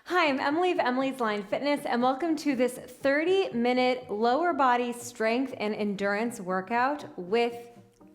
Hi, I'm Emily of Emily's Line Fitness, and welcome to this 30-minute lower body strength and endurance workout with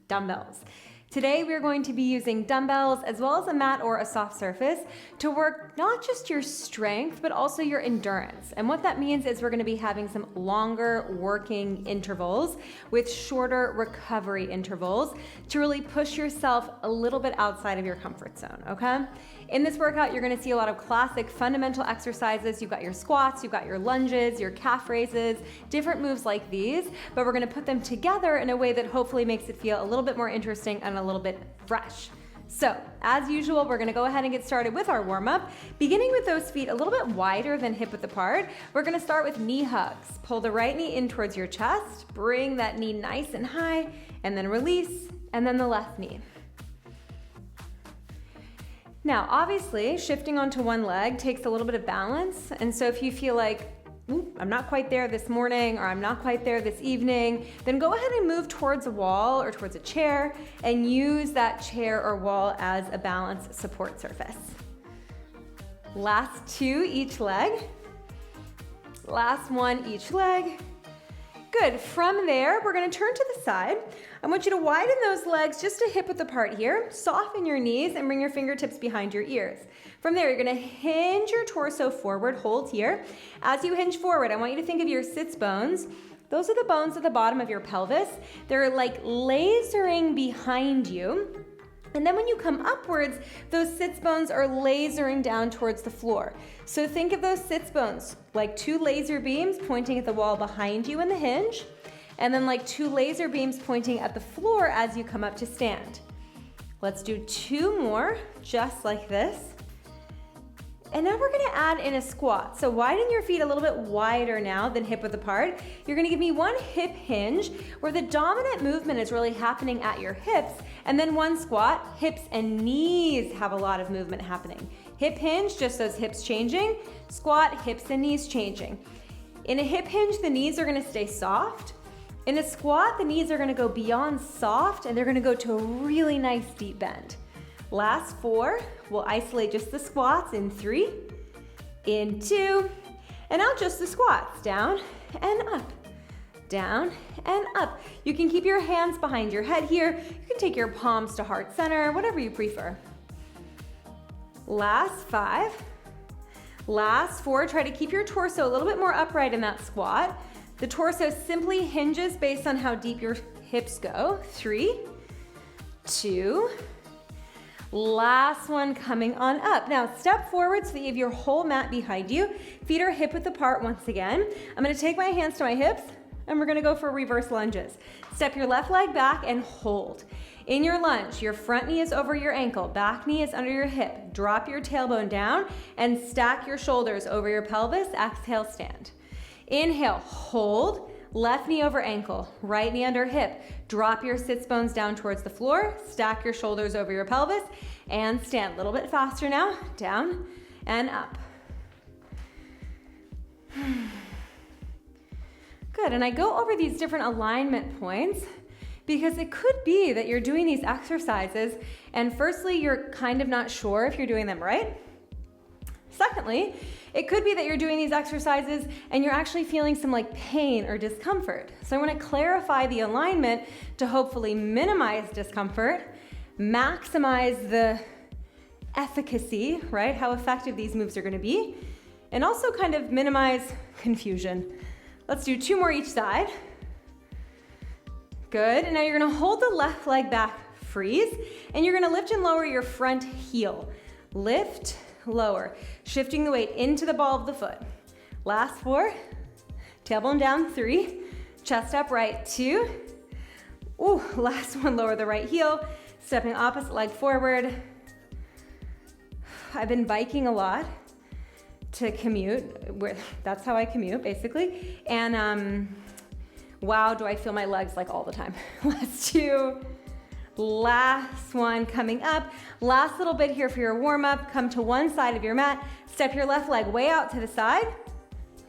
dumbbells. Today we're going to be using dumbbells as well as a mat or a soft surface to work not just your strength but also your endurance. And what that means is we're going to be having some longer working intervals with shorter recovery intervals to really push yourself a little bit outside of your comfort zone, okay? In this workout, you're gonna see a lot of classic fundamental exercises. You've got your squats, you've got your lunges, your calf raises, different moves like these, but we're gonna put them together in a way that hopefully makes it feel a little bit more interesting and a little bit fresh. So, as usual, we're gonna go ahead and get started with our warm-up. Beginning with those feet a little bit wider than hip width apart, we're gonna start with knee hugs. Pull the right knee in towards your chest, bring that knee nice and high, and then release, and then the left knee. Now, obviously, shifting onto one leg takes a little bit of balance, and so if you feel like, I'm not quite there this morning, or I'm not quite there this evening, then go ahead and move towards a wall or towards a chair and use that chair or wall as a balance support surface. Last two each leg. Last one each leg. Good. From there, we're going to turn to the side. I want you to widen those legs just a hip width apart here. Soften your knees and bring your fingertips behind your ears. From there, you're going to hinge your torso forward. Hold here. As you hinge forward, I want you to think of your sits bones. Those are the bones at the bottom of your pelvis. They're like lasering behind you. And then when you come upwards, those sits bones are lasering down towards the floor. So think of those sits bones like two laser beams pointing at the wall behind you in the hinge, and then like two laser beams pointing at the floor as you come up to stand. Let's do two more, just like this. And now we're gonna add in a squat. So widen your feet a little bit wider now than hip width apart. You're gonna give me one hip hinge where the dominant movement is really happening at your hips, and then one squat, hips and knees have a lot of movement happening. Hip hinge, just those hips changing. Squat, hips and knees changing. In a hip hinge, the knees are gonna stay soft. In a squat, the knees are gonna go beyond soft and they're gonna go to a really nice deep bend. Last four, we'll isolate just the squats in 3, in 2, and now just the squats, down and up, down and up. You can keep your hands behind your head here. You can take your palms to heart center, whatever you prefer. Last 5, last 4, try to keep your torso a little bit more upright in that squat. The torso simply hinges based on how deep your hips go. 3, 2, last one coming on up. Now step forward so that you have your whole mat behind you. Feet are hip width apart once again. I'm gonna take my hands to my hips and we're gonna go for reverse lunges. Step your left leg back and hold. In your lunge, your front knee is over your ankle, back knee is under your hip. Drop your tailbone down and stack your shoulders over your pelvis. Exhale, stand. Inhale, hold. Left knee over ankle, right knee under hip. Drop your sits bones down towards the floor, stack your shoulders over your pelvis, and stand. A little bit faster now, down and up. Good, and I go over these different alignment points because it could be that you're doing these exercises and firstly, you're kind of not sure if you're doing them right. Secondly, it could be that you're doing these exercises and you're actually feeling some like pain or discomfort. So I want to clarify the alignment to hopefully minimize discomfort, maximize the efficacy, right? How effective these moves are going to be, and also kind of minimize confusion. Let's do 2 more each side. Good, and now you're going to hold the left leg back, freeze, and you're going to lift and lower your front heel. Lift, lower, shifting the weight into the ball of the foot. Last 4, tailbone down, 3, chest up, right, 2. Ooh, last one, lower the right heel, stepping opposite leg forward. I've been biking a lot to commute, that's how I commute basically, and wow, do I feel my legs like all the time. Last 2. Last one coming up. Last little bit here for your warm-up. Come to one side of your mat. Step your left leg way out to the side.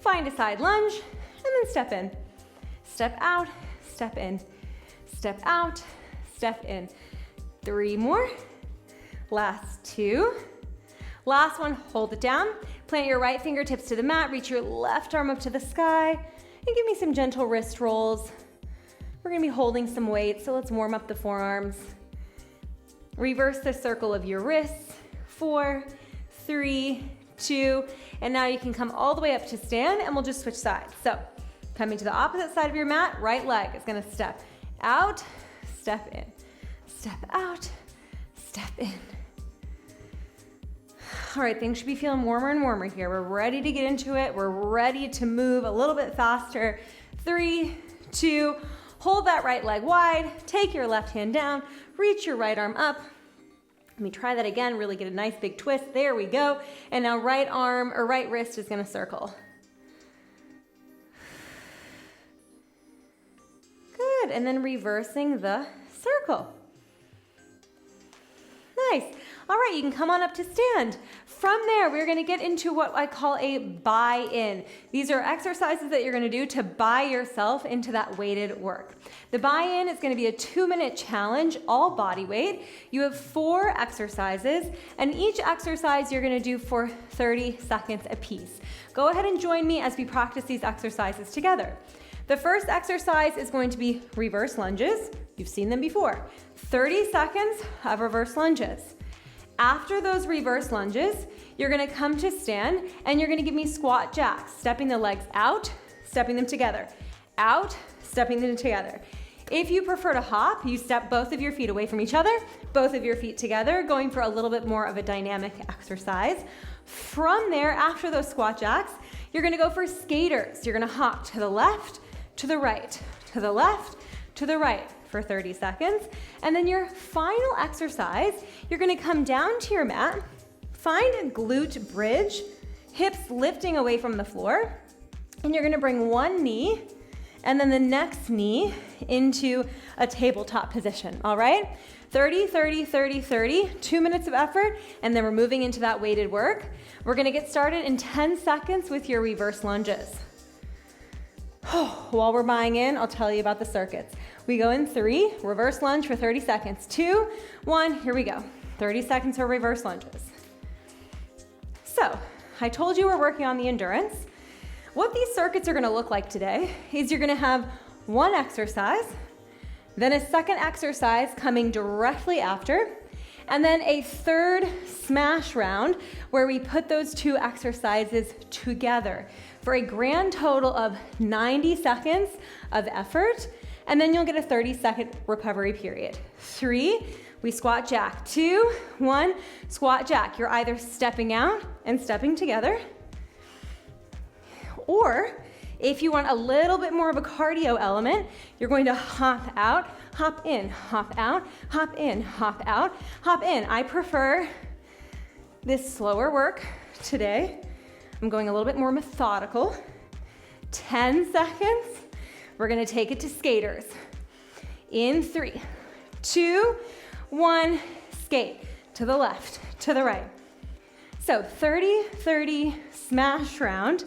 Find a side lunge, and then step in. Step out, step in. Step out, step in. 3 more. Last 2. Last one, hold it down. Plant your right fingertips to the mat, reach your left arm up to the sky, and give me some gentle wrist rolls. We're gonna be holding some weight, so let's warm up the forearms. Reverse the circle of your wrists. 4, 3, 2, and now you can come all the way up to stand, and we'll just switch sides. So, coming to the opposite side of your mat, right leg is gonna step out, step in, step out, step in. All right, things should be feeling warmer and warmer here. We're ready to get into it. We're ready to move a little bit faster. 3, 2, hold that right leg wide, take your left hand down, reach your right arm up. Let me try that again, really get a nice big twist. There we go. And now right arm or right wrist is gonna circle. Good, and then reversing the circle. Nice. All right, you can come on up to stand. From there, we're gonna get into what I call a buy-in. These are exercises that you're gonna do to buy yourself into that weighted work. The buy-in is gonna be a 2-minute challenge, all body weight. You have 4 exercises, and each exercise you're gonna do for 30 seconds apiece. Go ahead and join me as we practice these exercises together. The first exercise is going to be reverse lunges. You've seen them before. 30 seconds of reverse lunges. After those reverse lunges, you're gonna come to stand and you're gonna give me squat jacks, stepping the legs out, stepping them together, out, stepping them together. If you prefer to hop, you step both of your feet away from each other, both of your feet together, going for a little bit more of a dynamic exercise. From there, after those squat jacks, you're gonna go for skaters. You're gonna hop to the left, to the right, to the left, to the right for 30 seconds. And then your final exercise, you're gonna come down to your mat, find a glute bridge, hips lifting away from the floor, and you're gonna bring one knee and then the next knee into a tabletop position, all right? 30, 30, 30, 30, 2 minutes of effort, and then we're moving into that weighted work. We're gonna get started in 10 seconds with your reverse lunges. While we're buying in, I'll tell you about the circuits. We go in 3, reverse lunge for 30 seconds. 2, 1, here we go. 30 seconds for reverse lunges. So, I told you we're working on the endurance. What these circuits are gonna look like today is you're gonna have one exercise, then a second exercise coming directly after, and then a third smash round where we put those 2 exercises together for a grand total of 90 seconds of effort, and then you'll get a 30-second recovery period. 3, we squat jack. 2, 1, squat jack. You're either stepping out and stepping together, or if you want a little bit more of a cardio element, you're going to hop out, hop in, hop out, hop in, hop out, hop in. I prefer this slower work today. I'm going a little bit more methodical. 10 seconds. We're gonna take it to skaters. In 3, 2, 1, skate. To the left, to the right. So 30, 30, smash round,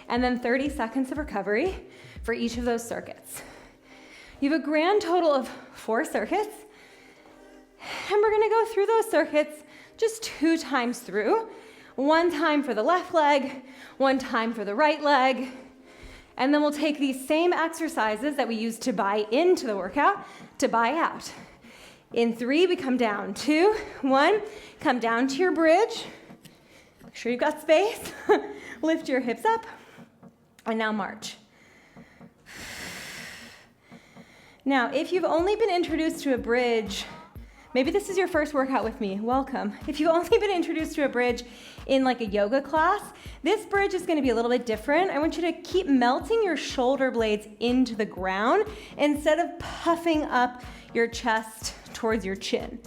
and then 30 seconds of recovery for each of those circuits. You have a grand total of 4 circuits, and we're gonna go through those circuits just 2 times through. 1 time for the left leg, 1 time for the right leg, and then we'll take these same exercises that we used to buy into the workout to buy out. In 3, we come down. 2, 1, come down to your bridge. Make sure you've got space. Lift your hips up, and now march. Now, if you've only been introduced to a bridge, maybe this is your first workout with me, welcome. If you've only been introduced to a bridge in like a yoga class, this bridge is gonna be a little bit different. I want you to keep melting your shoulder blades into the ground instead of puffing up your chest towards your chin.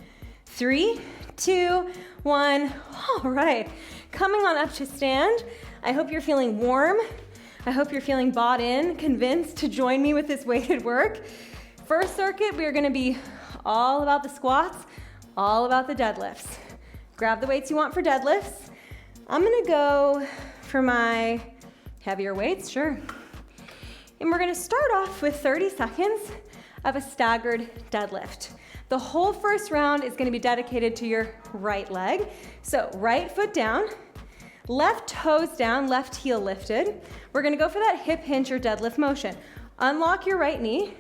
3, 2, 1, all right. Coming on up to stand. I hope you're feeling warm. I hope you're feeling bought in, convinced to join me with this weighted work. First circuit, we are gonna be all about the squats, all about the deadlifts. Grab the weights you want for deadlifts. I'm gonna go for my heavier weights, sure. And we're gonna start off with 30 seconds of a staggered deadlift. The whole first round is gonna be dedicated to your right leg. So right foot down, left toes down, left heel lifted. We're gonna go for that hip hinge or deadlift motion. Unlock your right knee.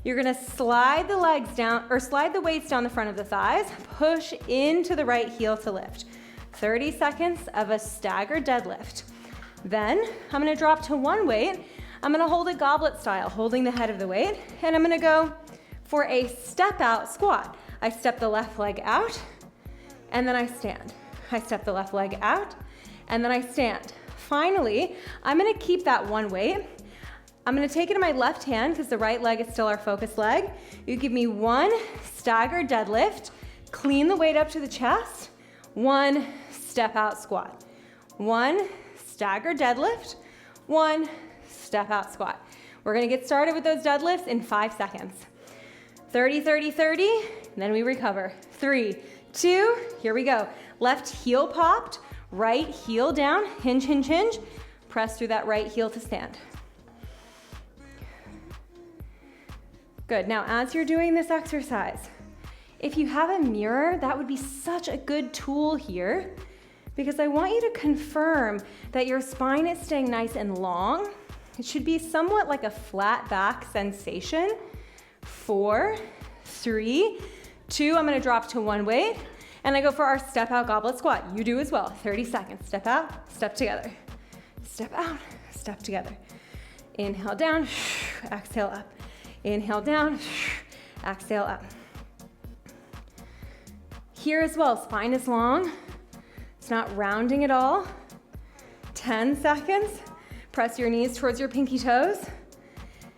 You're gonna slide the legs down, or slide the weights down the front of the thighs, push into the right heel to lift. 30 seconds of a staggered deadlift. Then I'm gonna drop to one weight. I'm gonna hold it goblet style, holding the head of the weight, and I'm gonna go for a step out squat. I step the left leg out, and then I stand. I step the left leg out, and then I stand. Finally, I'm gonna keep that one weight. I'm gonna take it in my left hand because the right leg is still our focus leg. You give me one staggered deadlift, clean the weight up to the chest, one step out squat. One staggered deadlift, one step out squat. We're gonna get started with those deadlifts in 5 seconds. 30, 30, 30, and then we recover. 3, 2, here we go. Left heel popped, right heel down, hinge, hinge, hinge. Press through that right heel to stand. Good, now as you're doing this exercise, if you have a mirror, that would be such a good tool here because I want you to confirm that your spine is staying nice and long. It should be somewhat like a flat back sensation. 4, 3, 2, I'm gonna drop to one weight, and I go for our step out goblet squat. You do as well, 30 seconds. Step out, step together. Step out, step together. Inhale down, exhale up. Inhale down, exhale up. Here as well, spine is long. It's not rounding at all. 10 seconds. Press your knees towards your pinky toes.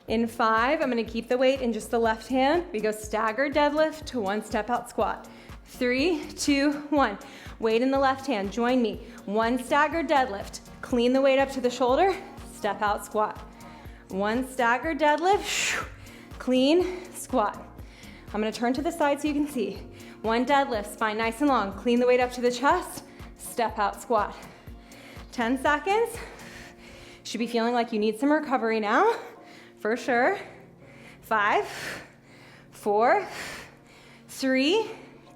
In 5, I'm gonna keep the weight in just the left hand. We go staggered deadlift to one step out squat. 3, 2, 1. Weight in the left hand, join me. One staggered deadlift. Clean the weight up to the shoulder, step out squat. One staggered deadlift, clean, squat. I'm gonna turn to the side so you can see. One deadlift, spine nice and long. Clean the weight up to the chest, step out squat. 10 seconds. Should be feeling like you need some recovery now, for sure. 5, 4, 3,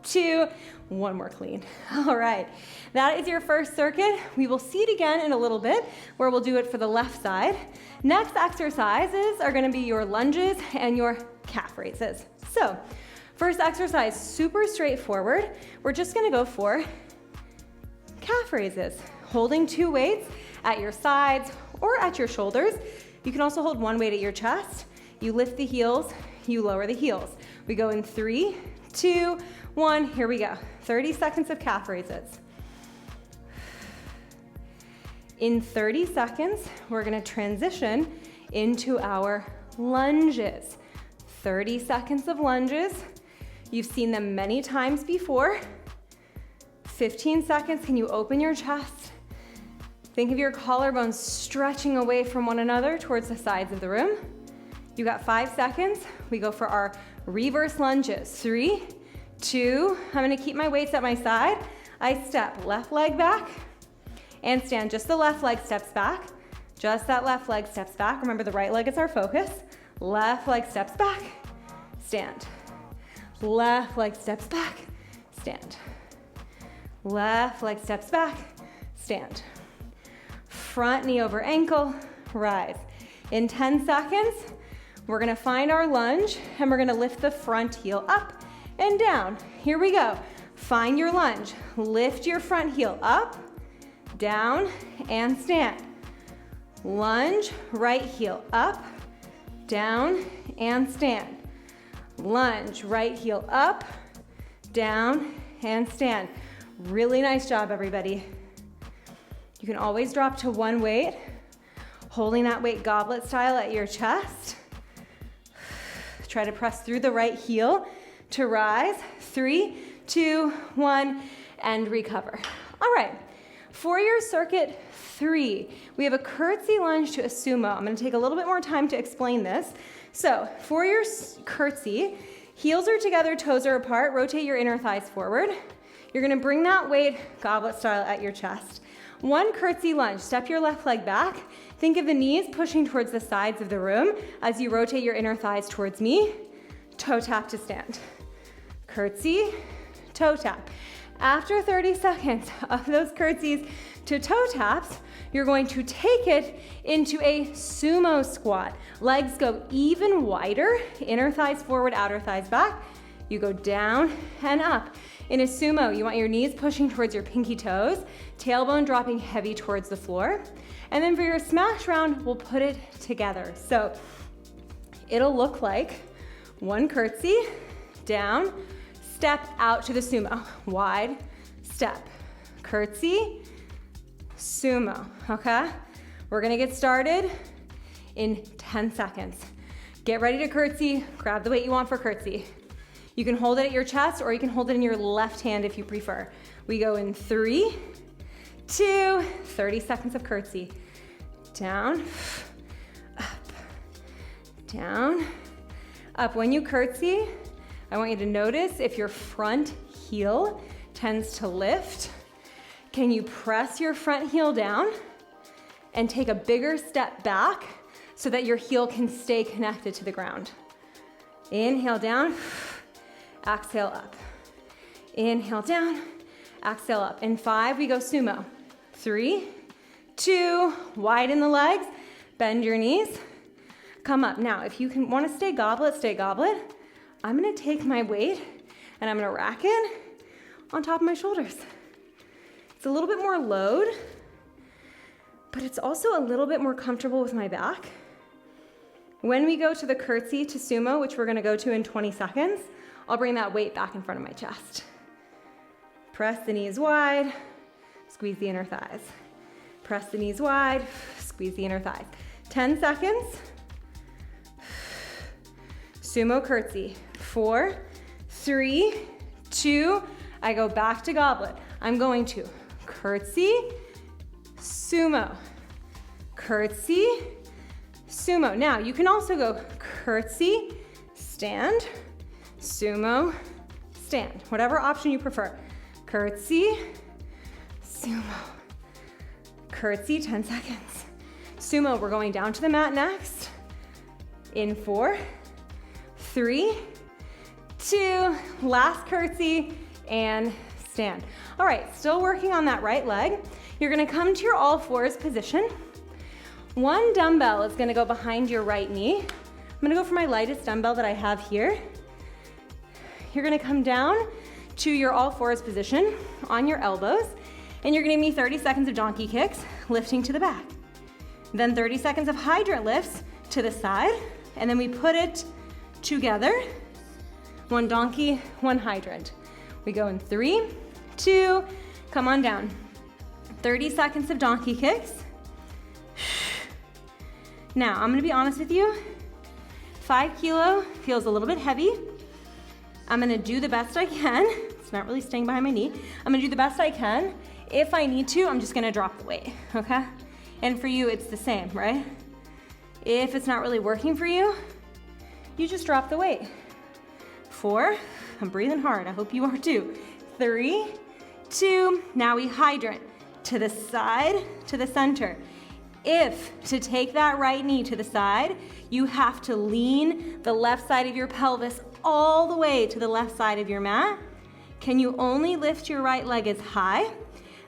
2, one more clean. All right, that is your first circuit. We will see it again in a little bit where we'll do it for the left side. Next exercises are gonna be your lunges and your calf raises. So, first exercise, super straightforward. We're just gonna go for calf raises, holding 2 weights at your sides or at your shoulders. You can also hold one weight at your chest. You lift the heels, you lower the heels. We go in 3, 2, 1, here we go. 30 seconds of calf raises. In 30 seconds, we're gonna transition into our lunges. 30 seconds of lunges. You've seen them many times before. 15 seconds, can you open your chest? Think of your collarbones stretching away from one another towards the sides of the room. You got 5 seconds. We go for our reverse lunges. 3, 2, I'm gonna keep my weights at my side. I step left leg back and stand. Just the left leg steps back. Just that left leg steps back. Remember, the right leg is our focus. Left leg steps back, stand. Left leg steps back, stand. Left leg steps back, stand. Front knee over ankle, rise. In 10 seconds, we're gonna find our lunge and we're gonna lift the front heel up and down. Here we go. Find your lunge. Lift your front heel up, down, and stand. Lunge, right heel up, down, and stand. Lunge, right heel up, down, and stand. Really nice job, everybody. You can always drop to one weight, holding that weight goblet style at your chest. Try to press through the right heel to rise. 3, 2, 1, and recover. All right, for your circuit 3, we have a curtsy lunge to a sumo. I'm gonna take a little bit more time to explain this. So for your curtsy, heels are together, toes are apart, rotate your inner thighs forward. You're gonna bring that weight goblet style at your chest. One curtsy lunge, step your left leg back. Think of the knees pushing towards the sides of the room as you rotate your inner thighs towards me. Toe tap to stand. curtsy, toe tap. After 30 seconds of those curtsies to toe taps, you're going to take it into a sumo squat. Legs go even wider, inner thighs forward, outer thighs back. You go down and up. In a sumo, you want your knees pushing towards your pinky toes, tailbone dropping heavy towards the floor. And then for your smash round, we'll put it together. So it'll look like one curtsy, down, step out to the sumo, wide, step, curtsy, sumo, okay? We're gonna get started in 10 seconds. Get ready to curtsy, grab the weight you want for curtsy. You can hold it at your chest or you can hold it in your left hand if you prefer. We go in 3, 2, 30 seconds of curtsy. Down, up, down, up. When you curtsy, I want you to notice if your front heel tends to lift. Can you press your front heel down and take a bigger step back so that your heel can stay connected to the ground? Inhale down, exhale up. Inhale down, exhale up. In 5, we go sumo. 3, 2, widen the legs, bend your knees, come up. Now, if you want to stay goblet, stay goblet. I'm gonna take my weight and I'm gonna rack it on top of my shoulders. It's a little bit more load, but it's also a little bit more comfortable with my back. When we go to the curtsy to sumo, which we're gonna go to in 20 seconds, I'll bring that weight back in front of my chest. Press the knees wide, squeeze the inner thighs. Press the knees wide, squeeze the inner thighs. 10 seconds. Sumo curtsy. 4, 3, 2, I go back to goblet. I'm going to curtsy, sumo, curtsy, sumo. Now, you can also go curtsy, stand, sumo, stand. Whatever option you prefer. Curtsy, sumo, curtsy, 10 seconds. Sumo, we're going down to the mat next. In 4, 3, 2, last curtsy, and stand. All right, still working on that right leg. You're gonna come to your all fours position. One dumbbell is gonna go behind your right knee. I'm gonna go for my lightest dumbbell that I have here. You're gonna come down to your all fours position on your elbows, and you're gonna give me 30 seconds of donkey kicks, lifting to the back. Then 30 seconds of hydrant lifts to the side, and then we put it together. One donkey, one hydrant. We go in 3, 2, come on down. 30 seconds of donkey kicks. Now, I'm gonna be honest with you. 5 kilo feels a little bit heavy. I'm gonna do the best I can. It's not really staying behind my knee. I'm gonna do the best I can. If I need to, I'm just gonna drop the weight, okay? And for you, it's the same, right? If it's not really working for you, you just drop the weight. 4, I'm breathing hard, I hope you are too. 3, 2, now we hydrant to the side, to the center. If to take that right knee to the side, you have to lean the left side of your pelvis all the way to the left side of your mat, can you only lift your right leg as high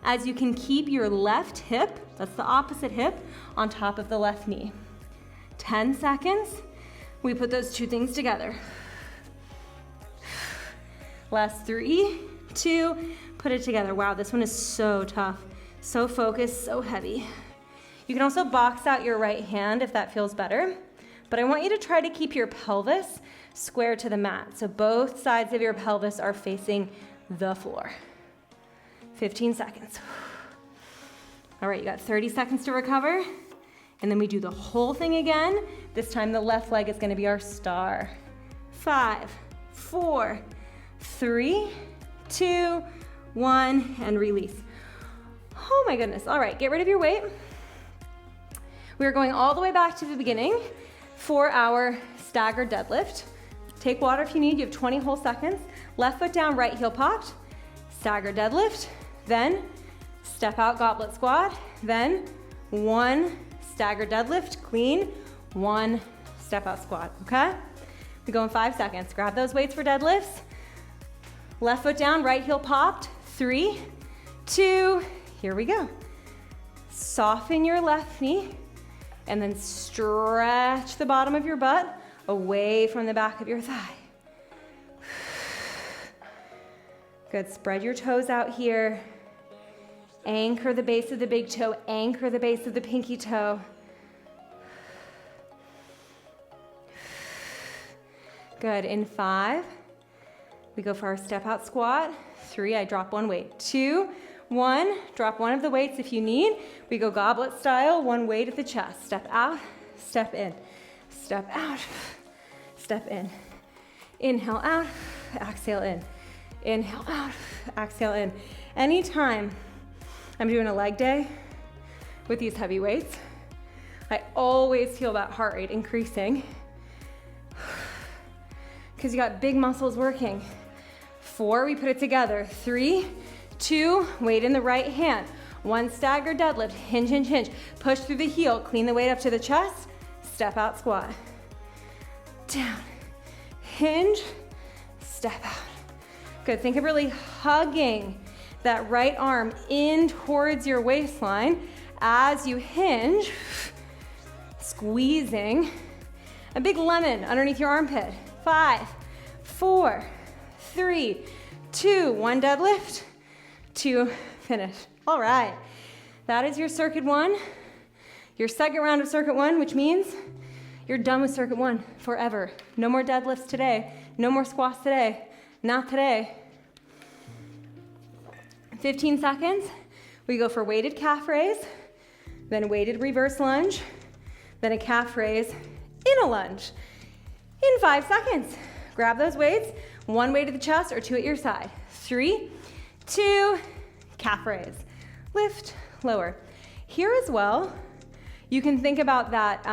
as you can keep your left hip, that's the opposite hip, on top of the left knee. 10 seconds, we put those two things together. Last 3, 2, put it together. Wow, this one is so tough, so focused, so heavy. You can also box out your right hand if that feels better, but I want you to try to keep your pelvis square to the mat, so both sides of your pelvis are facing the floor. 15 seconds. All right, you got 30 seconds to recover, and then we do the whole thing again. This time the left leg is gonna be our star. 5, 4, 3, 2, 1, and release. Oh my goodness. All right, get rid of your weight. We're going all the way back to the beginning for our staggered deadlift. Take water if you need, you have 20 whole seconds. Left foot down, right heel popped. Staggered deadlift, then step out goblet squat, then 1 staggered deadlift, clean, 1 step out squat, okay? We go in 5 seconds. Grab those weights for deadlifts. Left foot down, right heel popped. 3, 2, here we go. Soften your left knee and then stretch the bottom of your butt away from the back of your thigh. Good, spread your toes out here. Anchor the base of the big toe, anchor the base of the pinky toe. Good, in 5, we go for our step out squat. 3, I drop one weight. 2, 1, drop one of the weights if you need. We go goblet style, one weight at the chest. Step out, step in, step out, step in. Inhale out, exhale in. Inhale out, exhale in. Anytime I'm doing a leg day with these heavy weights, I always feel that heart rate increasing because you got big muscles working. 4, we put it together. 3, 2, weight in the right hand. 1 staggered deadlift, hinge, hinge, hinge. Push through the heel, clean the weight up to the chest, step out squat. Down, hinge, step out. Good, think of really hugging that right arm in towards your waistline as you hinge, squeezing a big lemon underneath your armpit. 5, 4, 3, 2, 1 deadlift, 2 finish. All right, that is your circuit 1, your second round of circuit 1, which means you're done with circuit 1 forever. No more deadlifts today, no more squats today, not today. 15 seconds, we go for weighted calf raise, then weighted reverse lunge, then a calf raise in a lunge. In 5 seconds, grab those weights, 1 weight at the chest or 2 at your side. 3, 2, calf raise. Lift, lower. Here as well, you can think about that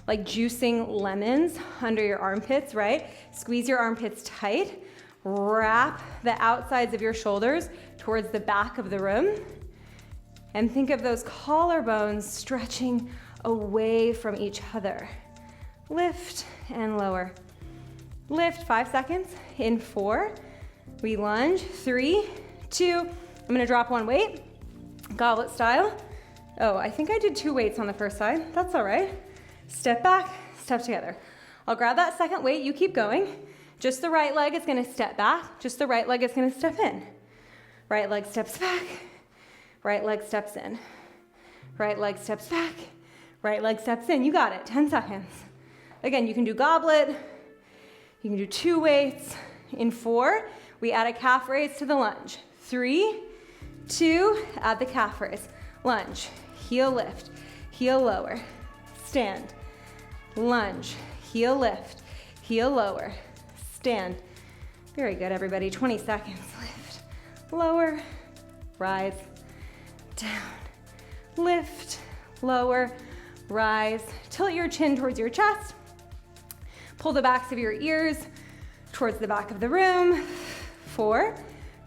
like juicing lemons under your armpits, right? Squeeze your armpits tight, wrap the outsides of your shoulders towards the back of the room, and think of those collarbones stretching away from each other. Lift and lower. Lift, 5 seconds. In 4, we lunge. 3, 2, I'm gonna drop 1 weight, goblet style. Oh, I think I did 2 weights on the first side. That's all right. Step back, step together. I'll grab that second weight, you keep going. Just the right leg is gonna step back, just the right leg is gonna step in. Right leg steps back, right leg steps in. Right leg steps back, right leg steps in. You got it, 10 seconds. Again, you can do goblet, you can do 2 weights. In 4, we add a calf raise to the lunge. 3, 2, add the calf raise. Lunge, heel lift, heel lower, stand. Lunge, heel lift, heel lower, stand. Very good, everybody, 20 seconds. Lift, lower, rise, down. Lift, lower, rise. Tilt your chin towards your chest. Pull the backs of your ears towards the back of the room. 4,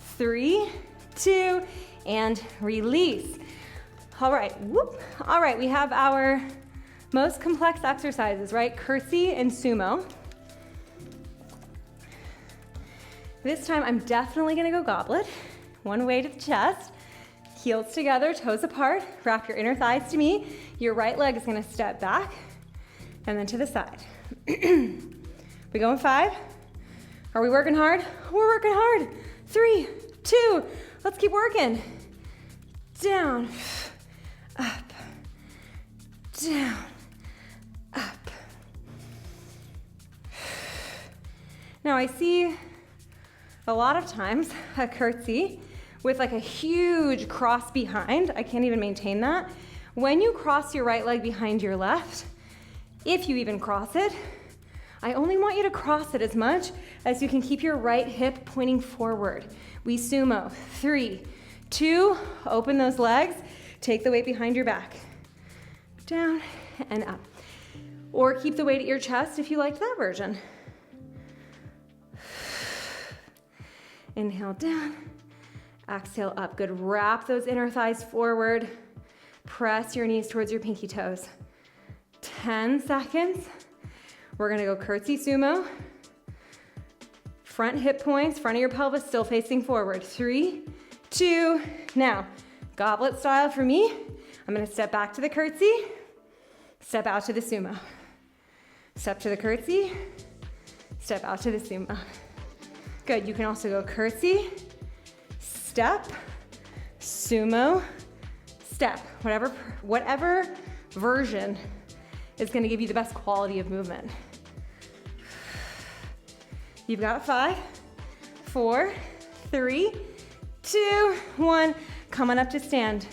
3, 2, and release. All right, whoop. All right, we have our most complex exercises, right? Curtsy and Sumo. This time I'm definitely gonna go goblet. 1 weight at the chest, heels together, toes apart, wrap your inner thighs to me. Your right leg is gonna step back and then to the side. We go in 5. Are we working hard? We're working hard. 3, 2, let's keep working. Down, up, down, up. Now I see a lot of times a curtsy with like a huge cross behind. I can't even maintain that. When you cross your right leg behind your left, if you even cross it, I only want you to cross it as much as you can keep your right hip pointing forward. We sumo. 3, 2, open those legs, take the weight behind your back. Down and up. Or keep the weight at your chest if you liked that version. Inhale down, exhale up. Good, wrap those inner thighs forward. Press your knees towards your pinky toes. 10 seconds. We're gonna go curtsy sumo. Front hip points, front of your pelvis still facing forward. 3, 2, now. Goblet style for me. I'm gonna step back to the curtsy, step out to the sumo. Step to the curtsy, step out to the sumo. Good, you can also go curtsy, step, sumo, step. Whatever version is gonna give you the best quality of movement. You've got 5, 4, 3, 2, 1. Coming up to stand.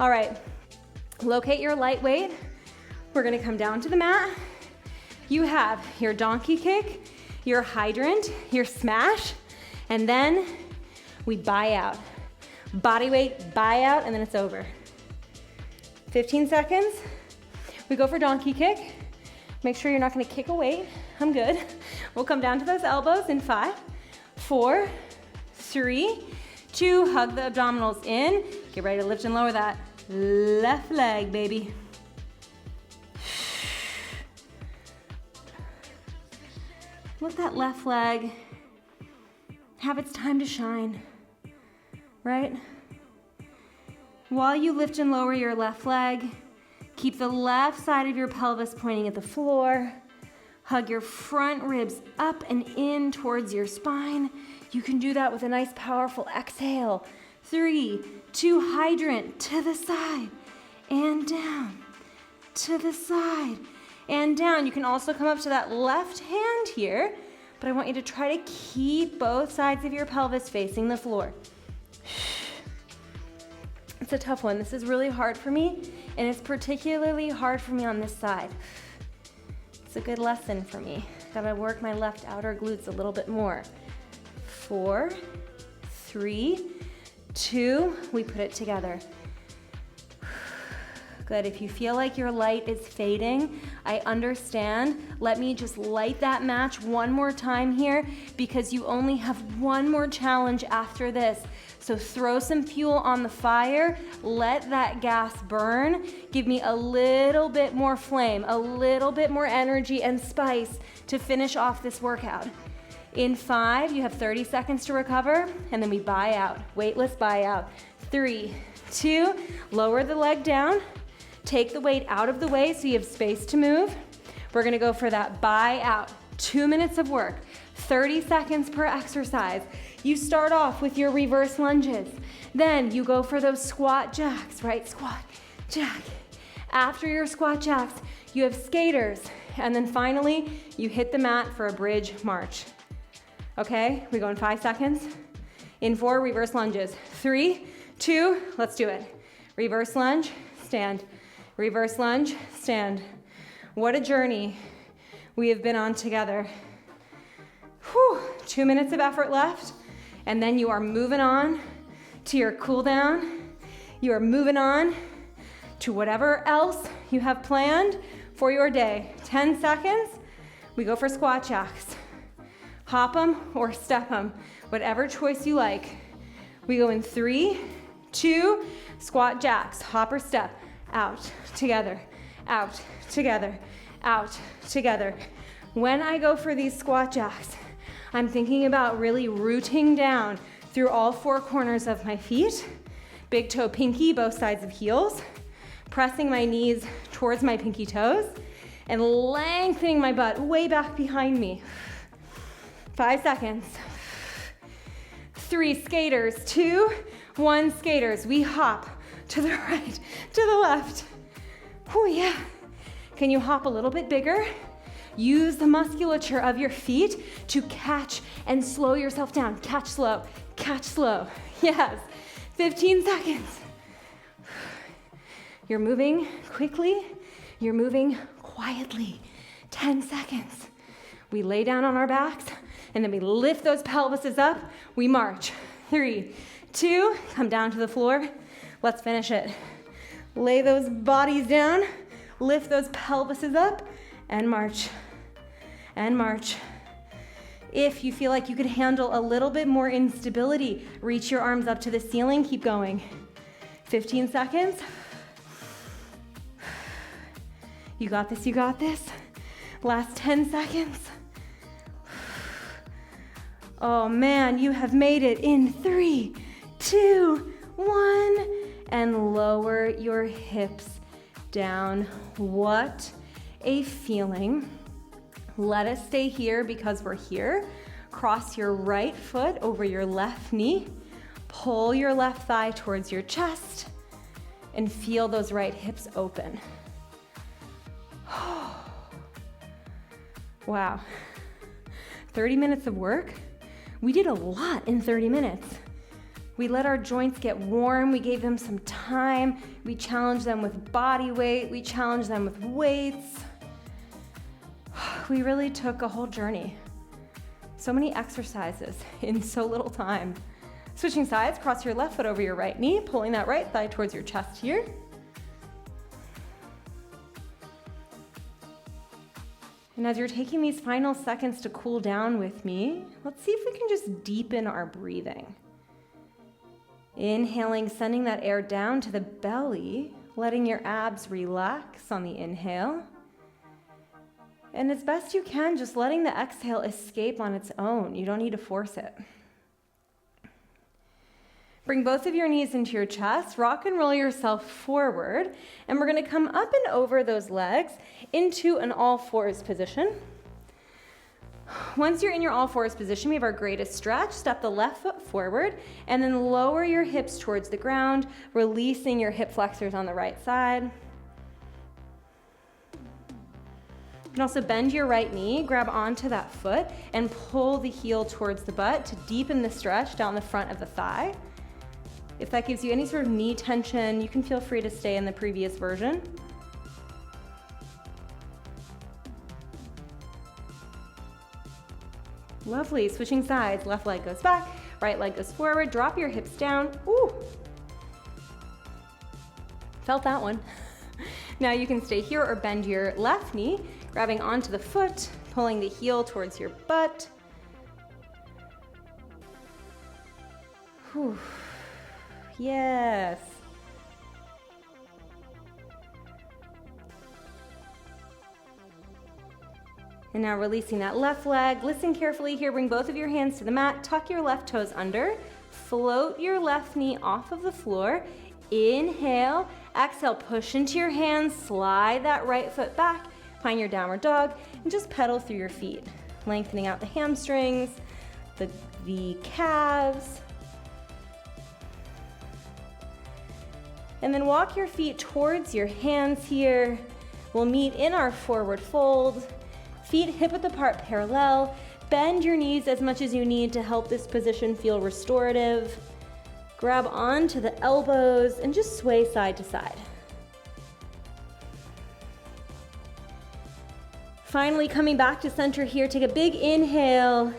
All right, locate your lightweight. We're gonna come down to the mat. You have your donkey kick, your hydrant, your smash, and then we buy out. Bodyweight buy-out, and then it's over. 15 seconds. We go for donkey kick. Make sure you're not gonna kick a weight. I'm good. We'll come down to those elbows in 5, 4, 3, 2. Hug the abdominals in. Get ready to lift and lower that left leg, baby. Let that left leg have its time to shine, right? While you lift and lower your left leg, keep the left side of your pelvis pointing at the floor. Hug your front ribs up and in towards your spine. You can do that with a nice, powerful exhale. 3, 2, hydrant to the side and down, to the side and down. You can also come up to that left hand here, but I want you to try to keep both sides of your pelvis facing the floor. It's a tough one. This is really hard for me, and it's particularly hard for me on this side. It's a good lesson for me. Gotta work my left outer glutes a little bit more. 4, 3, 2, we put it together. Good, if you feel like your light is fading, I understand. Let me just light that match one more time here because you only have one more challenge after this. So throw some fuel on the fire, let that gas burn, give me a little bit more flame, a little bit more energy and spice to finish off this workout. In 5, you have 30 seconds to recover, and then we buy out, weightless buy out. 3, 2, lower the leg down, take the weight out of the way so you have space to move. We're gonna go for that buy out, 2 minutes of work, 30 seconds per exercise. You start off with your reverse lunges. Then you go for those squat jacks, right? Squat, jack. After your squat jacks, you have skaters. And then finally, you hit the mat for a bridge march. Okay, we go in 5 seconds. In 4, reverse lunges. 3, 2, let's do it. Reverse lunge, stand. Reverse lunge, stand. What a journey we have been on together. Whew, 2 minutes of effort left, and then you are moving on to your cool down. You are moving on to whatever else you have planned for your day. 10 seconds, we go for squat jacks. Hop them or step them, whatever choice you like. We go in 3, 2, squat jacks, hop or step, out, together, out, together, out, together. When I go for these squat jacks, I'm thinking about really rooting down through all 4 corners of my feet, big toe pinky, both sides of heels, pressing my knees towards my pinky toes, and lengthening my butt way back behind me. 5 seconds. 3 skaters, 2, 1 skaters. We hop to the right, to the left. Oh yeah. Can you hop a little bit bigger? Use the musculature of your feet to catch and slow yourself down. Catch slow, catch slow. Yes, 15 seconds. You're moving quickly, you're moving quietly. 10 seconds. We lay down on our backs and then we lift those pelvises up. We march. 3, 2, come down to the floor. Let's finish it. Lay those bodies down, lift those pelvises up, and march. And march. If you feel like you could handle a little bit more instability, reach your arms up to the ceiling, keep going. 15 seconds. You got this, you got this. Last 10 seconds. Oh man, you have made it in 3, 2, 1, and lower your hips down. What a feeling. Let us stay here because we're here. Cross your right foot over your left knee. Pull your left thigh towards your chest and feel those right hips open. Wow. 30 minutes of work. We did a lot in 30 minutes. We let our joints get warm. We gave them some time. We challenged them with body weight. We challenged them with weights. We really took a whole journey. So many exercises in so little time. Switching sides, cross your left foot over your right knee, pulling that right thigh towards your chest here. And as you're taking these final seconds to cool down with me, let's see if we can just deepen our breathing. Inhaling, sending that air down to the belly, letting your abs relax on the inhale. And as best you can, just letting the exhale escape on its own. You don't need to force it. Bring both of your knees into your chest, rock and roll yourself forward, and we're gonna come up and over those legs into an all fours position. Once you're in your all fours position, we have our greatest stretch. Step the left foot forward, and then lower your hips towards the ground, releasing your hip flexors on the right side. You can also bend your right knee, grab onto that foot, and pull the heel towards the butt to deepen the stretch down the front of the thigh. If that gives you any sort of knee tension, you can feel free to stay in the previous version. Lovely, switching sides, left leg goes back, right leg goes forward, drop your hips down. Ooh. Felt that one. Now you can stay here or bend your left knee, grabbing onto the foot, pulling the heel towards your butt. Whew. Yes. And now releasing that left leg. Listen carefully here. Bring both of your hands to the mat. Tuck your left toes under. Float your left knee off of the floor. Inhale. Exhale, push into your hands. Slide that right foot back. Find your downward dog. And just pedal through your feet. Lengthening out the hamstrings, the calves. And then walk your feet towards your hands here. We'll meet in our forward fold. Feet hip-width apart parallel. Bend your knees as much as you need to help this position feel restorative. Grab onto the elbows and just sway side to side. Finally, coming back to center here, take a big inhale.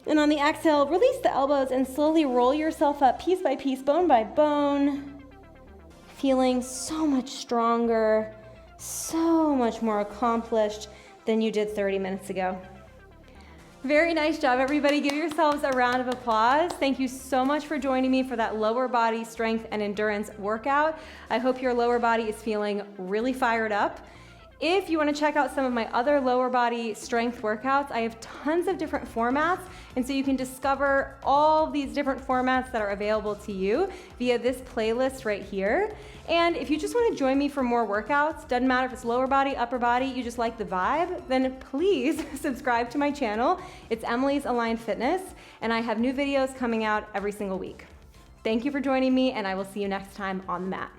And on the exhale, release the elbows and slowly roll yourself up piece by piece, bone by bone. Feeling so much stronger, so much more accomplished than you did 30 minutes ago. Very nice job, everybody. Give yourselves a round of applause. Thank you so much for joining me for that lower body strength and endurance workout. I hope your lower body is feeling really fired up. If you want to check out some of my other lower body strength workouts, I have tons of different formats, and so you can discover all these different formats that are available to you via this playlist right here. And if you just want to join me for more workouts, doesn't matter if it's lower body, upper body, you just like the vibe, then please subscribe to my channel. It's Emily's Aligned Fitness, and I have new videos coming out every single week. Thank you for joining me, and I will see you next time on the mat.